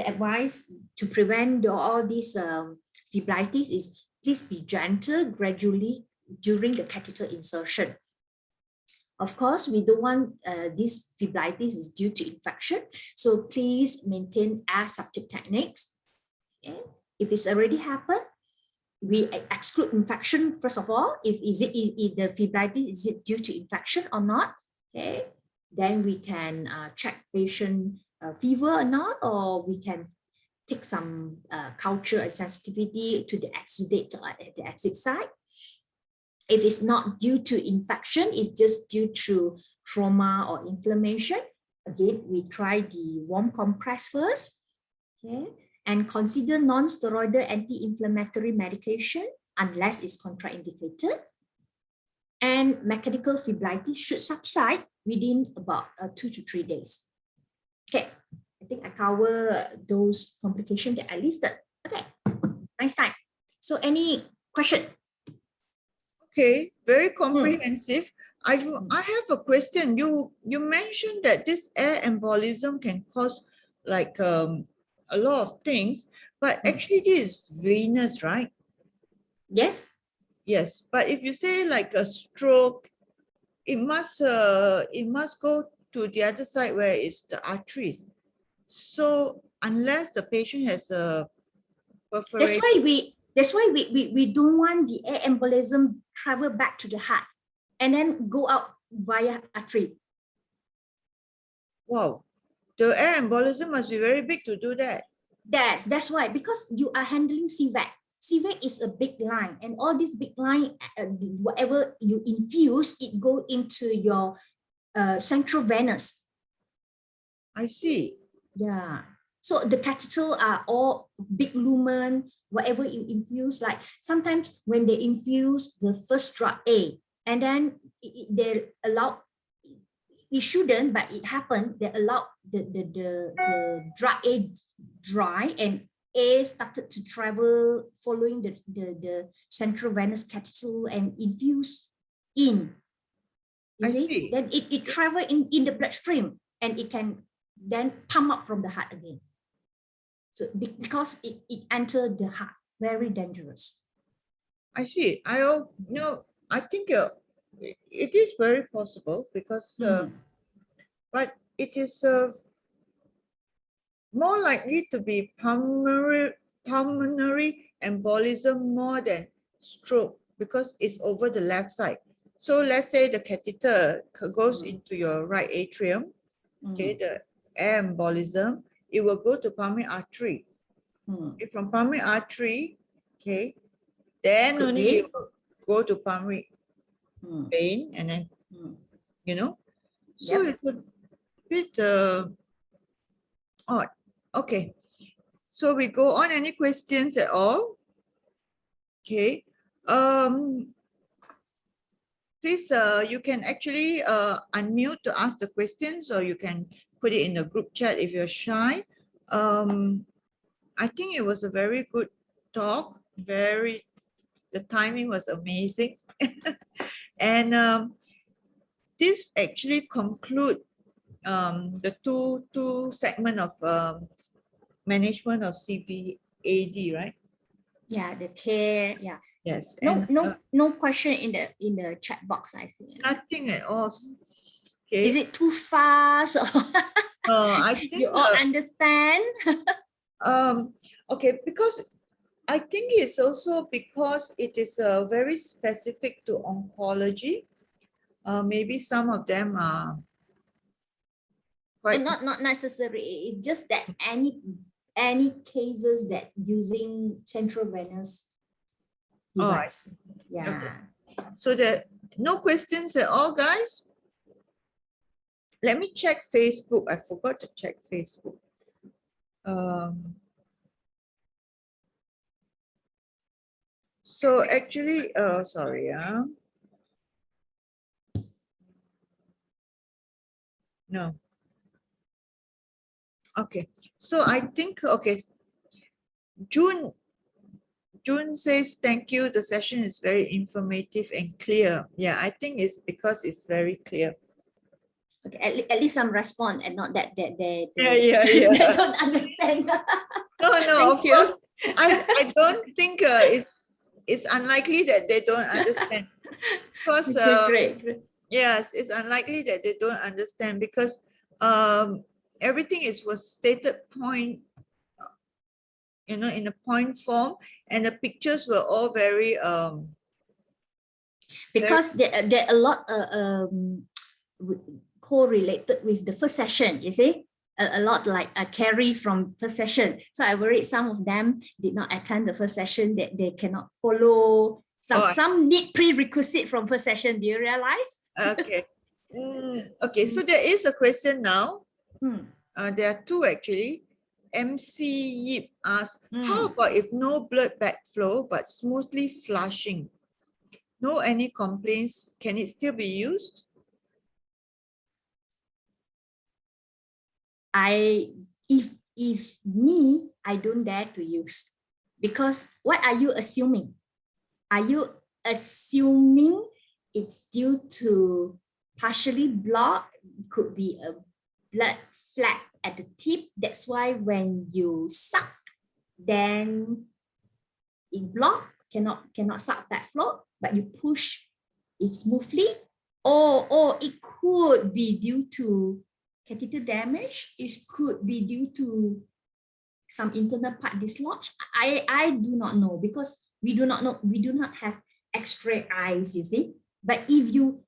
advice to prevent all these fibilities is please be gentle gradually during the catheter insertion. Of course, we don't want this fibilities is due to infection. So please maintain aseptic techniques. Okay? If it's already happened, we exclude infection first of all. If the fibilities is it due to infection or not? Okay, then we can check patient fever or not, or we can take some culture and sensitivity to the exudate at the exit site. If it's not due to infection, it's just due to trauma or inflammation. Again, we try the warm compress first, okay, and consider non-steroidal anti-inflammatory medication unless it's contraindicated. And mechanical fibilities should subside within about 2 to 3 days. Okay, I think I cover those complications that I listed. Okay, nice time. So any question? Okay, very comprehensive. I have a question. You mentioned that this air embolism can cause like a lot of things, but actually this is venous, right? Yes. Yes, but if you say like a stroke, it must go to the other side where it's the arteries. So unless the patient has a perforation, that's why we don't want the air embolism travel back to the heart and then go out via artery. Wow, the air embolism must be very big to do that. That's why, because you are handling Cvad. Cvad is a big line, and all this big line, whatever you infuse, it go into your central venous. I see. Yeah. So the catheter are all big lumen, whatever you infuse. Like sometimes when they infuse the first drug A, and then they allow, it shouldn't, but it happened, they allow the drug A dry, and A started to travel following the central venous catheter and infuse in. You I see? see. Then it travel in the bloodstream and it can then pump up from the heart again. So because it entered the heart, very dangerous. I see. I think it is very possible because, but it is more likely to be pulmonary embolism more than stroke because it's over the left side. So let's say the catheter goes into your right atrium, okay, the air embolism, it will go to pulmonary artery. If from pulmonary artery, okay, then Could only be. it will go to pulmonary vein and then, you know, so Yep. it's a bit odd. Okay, so we go on. Any questions at all? Okay, please, you can actually unmute to ask the questions, or you can put it in the group chat if you're shy. I think it was a very good talk. The timing was amazing. And this actually conclude the two segment of management of CVAD, right? Yeah, the care. Yeah. Yes. No question in the chat box, I think. Nothing at all. Okay. Is it too fast? I think you all understand? okay, because I think it's also because it is very specific to oncology. Maybe some of them are quite Not necessary. It's just that any cases that using central venous device. Yeah. Okay. So there no questions at all, guys. Let me check Facebook. I forgot to check Facebook. So actually, sorry, no. Okay, so I think, okay, June says, thank you. The session is very informative and clear. Yeah, I think it's because it's very clear. Okay, at least some response and not that they Yeah. they don't understand. No, of course. I don't think it's unlikely that they don't understand. Because great. yes, it's unlikely that they don't understand because everything was stated point, you know, in a point form, and the pictures were all very because there are a lot correlated with the first session, you see, a lot like a carry from first session. So I worried some of them did not attend the first session, that they cannot follow. Some need prerequisite from first session. Do you realize? Okay. Okay, so there is a question now. There are two actually. MC Yip asks, how about if no blood backflow but smoothly flushing? No any complaints, can it still be used? If me, I don't dare to use, because what are you assuming? Are you assuming it's due to partially blocked? Could be a blood flat at the tip. That's why when you suck, then it block, cannot suck that flow, but you push it smoothly. Or it could be due to catheter damage. It could be due to some internal part dislodge. I do not know, because we do not know. We do not have X-ray eyes, you see. But if you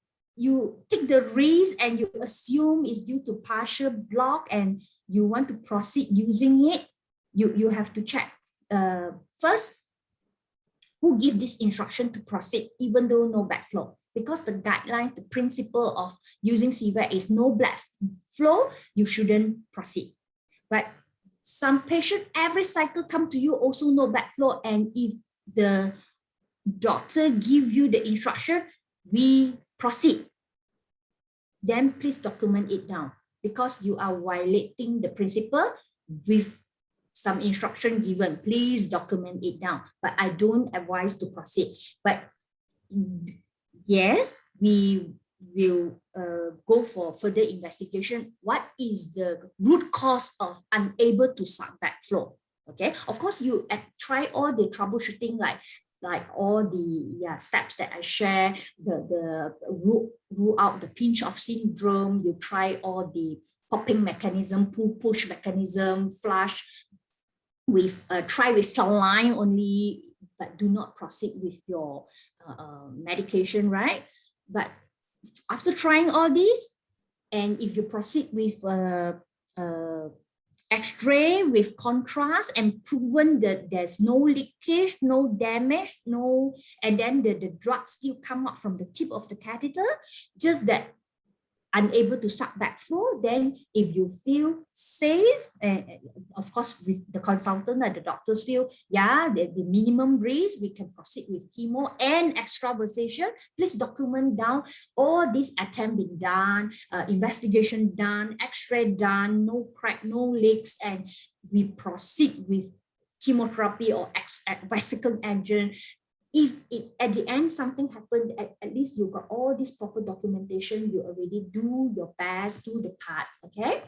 take the risk and you assume it's due to partial block and you want to proceed using it, you have to check first who give this instruction to proceed even though no backflow. Because the guidelines, the principle of using Cvad is no blood flow, you shouldn't proceed. But some patient, every cycle come to you also no backflow, and if the doctor give you the instruction, we proceed, then please document it down, because you are violating the principle with some instruction given. Please document it down, but I don't advise to proceed. But yes, we will go for further investigation. What is the root cause of unable to suck backflow? Okay, of course, you try all the troubleshooting, like all the steps that I share, the rule out the pinch off syndrome. You try all the popping mechanism, push mechanism, flush with try with saline only, but do not proceed with your medication, right? But after trying all this, and if you proceed with X-ray with contrast and proven that there's no leakage, no damage, and then the drug still come up from the tip of the catheter, just that unable to suck backflow, then if you feel safe, and of course with the consultant and the doctors feel, the minimum risk, we can proceed with chemo and extravasation, please document down all this attempt been done, investigation done, X-ray done, no crack, no leaks, and we proceed with chemotherapy or vesicle agent. If at the end something happened, at least you got all this proper documentation, you already do your best, do the part, okay?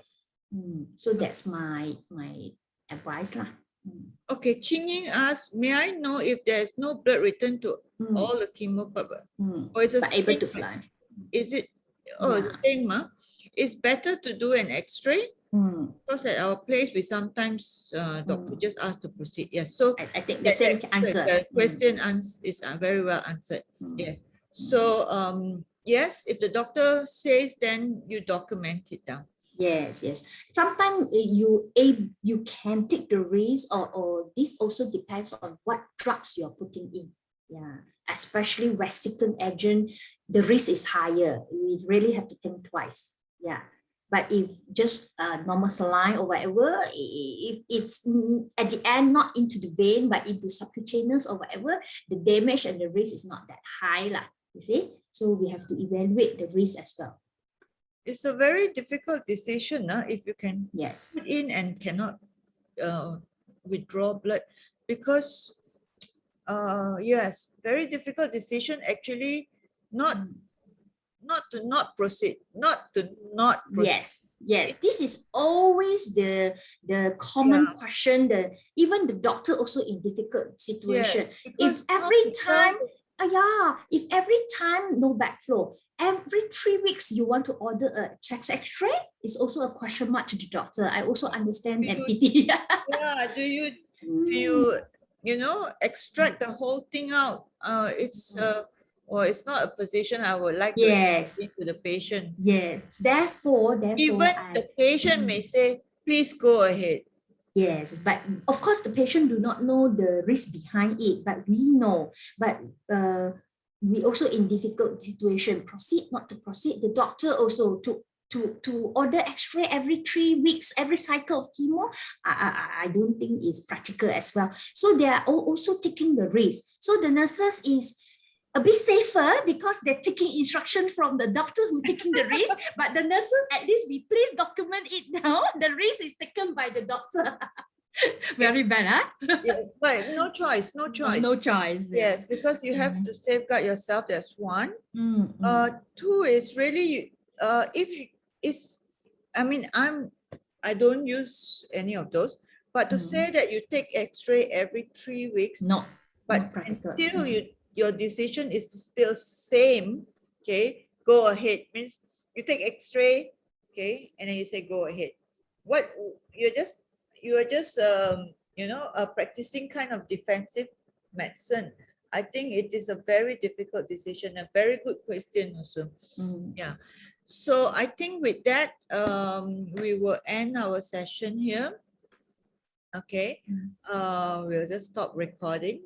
So that's my advice lah. Okay, Ching Ying asks, may I know if there's no blood return to all the chemo, or is it able to flush? Is it? Oh, it's the same, huh? It's better to do an X-ray. Because at our place, we sometimes doctor just ask to proceed. Yes, so I think the same answer. The question is very well answered. Yes. So yes, if the doctor says, then you document it down. Yes. Sometimes you can take the risk, or this also depends on what drugs you're putting in. Yeah, especially vesicle agent, the risk is higher. We really have to think twice. Yeah. But if just normal saline or whatever, if it's at the end not into the vein but into subcutaneous or whatever, the damage and the risk is not that high, you see. So we have to evaluate the risk as well. It's a very difficult decision, if you can put in and cannot withdraw blood, because yes, very difficult decision actually. Not to not proceed. Yes. This is always the common question. Even the doctor also in difficult situation. If every time no backflow, every 3 weeks you want to order a chest X-ray, it's also a question mark to the doctor. I also understand and pity. Do you extract the whole thing out? It's not a position I would like to give to the patient. Yes. Therefore, even the patient may say, please go ahead. Yes, but of course the patient do not know the risk behind it, but we know. But we also in difficult situation, proceed, not to proceed. The doctor also to order X-ray every 3 weeks, every cycle of chemo, I don't think is practical as well. So they are also taking the risk. So the nurses is a bit safer because they're taking instruction from the doctor who taking the risk, but the nurses, at least we please document it now. The risk is taken by the doctor. Very bad, huh? Yes, but no choice. No choice. Yes, because you have to safeguard yourself. That's one. Two is really, I don't use any of those, but to say that you take X-ray every 3 weeks, but still your decision is still same, okay, go ahead, means you take X-ray, okay, and then you say go ahead. What you are just practicing kind of defensive medicine. I think it is a very difficult decision, a very good question also. Yeah, so I think with that we will end our session here. Okay, we'll just stop recording.